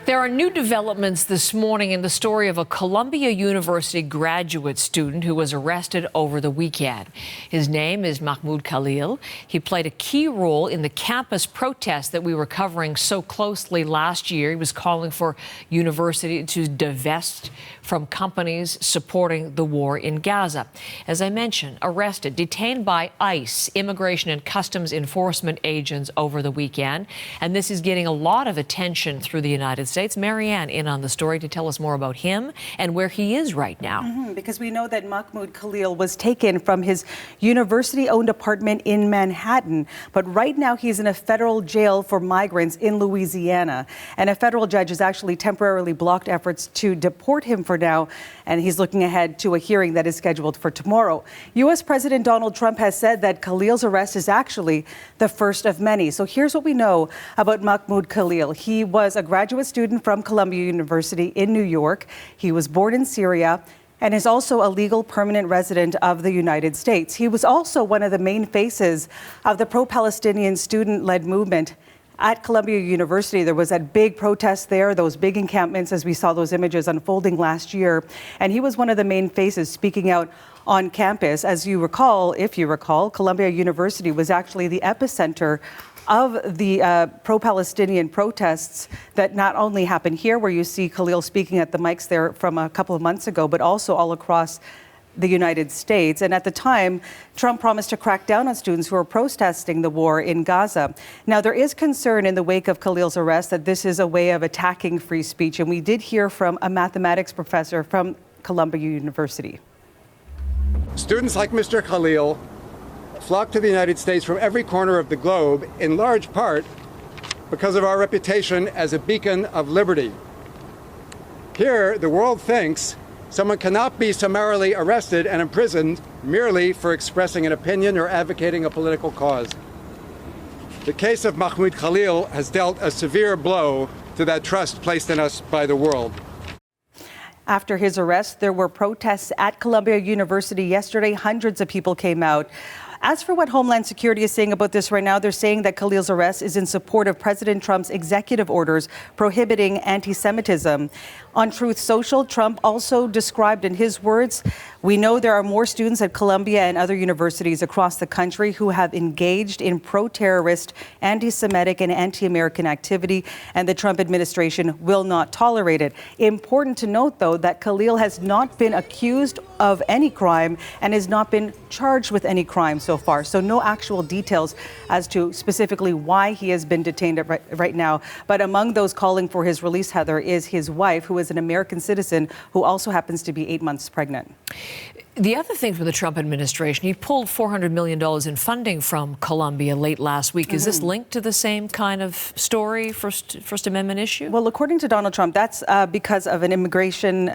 There are new developments this morning in the story of a Columbia University graduate student who was arrested over the weekend. His name is Mahmoud Khalil. He played a key role in the campus protest that we were covering so closely last year. He was calling for university to divest from companies supporting the war in Gaza. As I mentioned, arrested, detained by ICE, Immigration and Customs Enforcement agents, over the weekend. And this is getting a lot of attention through the United States. Marianne in on the story to tell us more about him and where he is right now. Because we know that Mahmoud Khalil was taken from his university-owned apartment in Manhattan, but right now he's in a federal jail for migrants in Louisiana. And a federal judge has actually temporarily blocked efforts to deport him for now, and he's looking ahead to a hearing that is scheduled for tomorrow. U.S. President Donald Trump has said that Khalil's arrest is actually the first of many. So here's what we know about Mahmoud Khalil. He was a graduate student from Columbia University in New York. He was born in Syria and is also a legal permanent resident of the United States. He was also one of the main faces of the pro-Palestinian student-led movement at Columbia University. There was that big protest there, those big encampments as we saw those images unfolding last year. And he was one of the main faces speaking out on campus. As you recall, if you recall, Columbia University was actually the epicenter of the pro-Palestinian protests that not only happened here, where you see Khalil speaking at the mics there from a couple of months ago, but also all across the United States. And at the time, Trump promised to crack down on students who are protesting the war in Gaza. Now, there is concern in the wake of Khalil's arrest that this is a way of attacking free speech. And we did hear from a mathematics professor from Columbia University. Students like Mr. Khalil flock to the United States from every corner of the globe, in large part because of our reputation as a beacon of liberty. Here, the world thinks someone cannot be summarily arrested and imprisoned merely for expressing an opinion or advocating a political cause. The case of Mahmoud Khalil has dealt a severe blow to that trust placed in us by the world. After his arrest, there were protests at Columbia University yesterday. Hundreds of people came out. As for what Homeland Security is saying about this right now, they're saying that Khalil's arrest is in support of President Trump's executive orders prohibiting anti-Semitism. On Truth Social, Trump also described in his words, "We know there are more students at Columbia and other universities across the country who have engaged in pro-terrorist, anti-Semitic and anti-American activity, and the Trump administration will not tolerate it." Important to note, though, that Khalil has not been accused of any crime and has not been charged with any crime so far. So no actual details as to specifically why he has been detained right now. But among those calling for his release, Heather, is his wife, who is an American citizen who also happens to be 8 months pregnant. The other thing from the Trump administration, he pulled $400 million in funding from Columbia late last week. Is this linked to the same kind of story, First Amendment issue? Well, according to Donald Trump, that's because of an investigation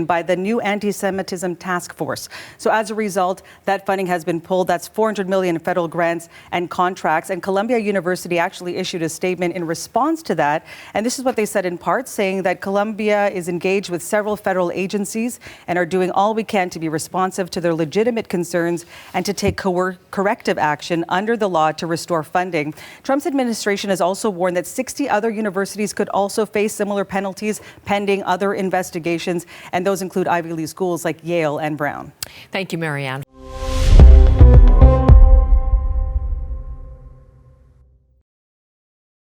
by the new anti-Semitism task force. So as a result, that funding has been pulled. That's $400 million in federal grants and contracts. And Columbia University actually issued a statement in response to that. And this is what they said in part, saying that Columbia is engaged with several federal agencies and are doing all we can to be responsive to their legitimate concerns and to take corrective action under the law to restore funding. Trump's administration has also warned that 60 other universities could also face similar penalties pending other investigations, and those include Ivy League schools like Yale and Brown. Thank you, Marianne.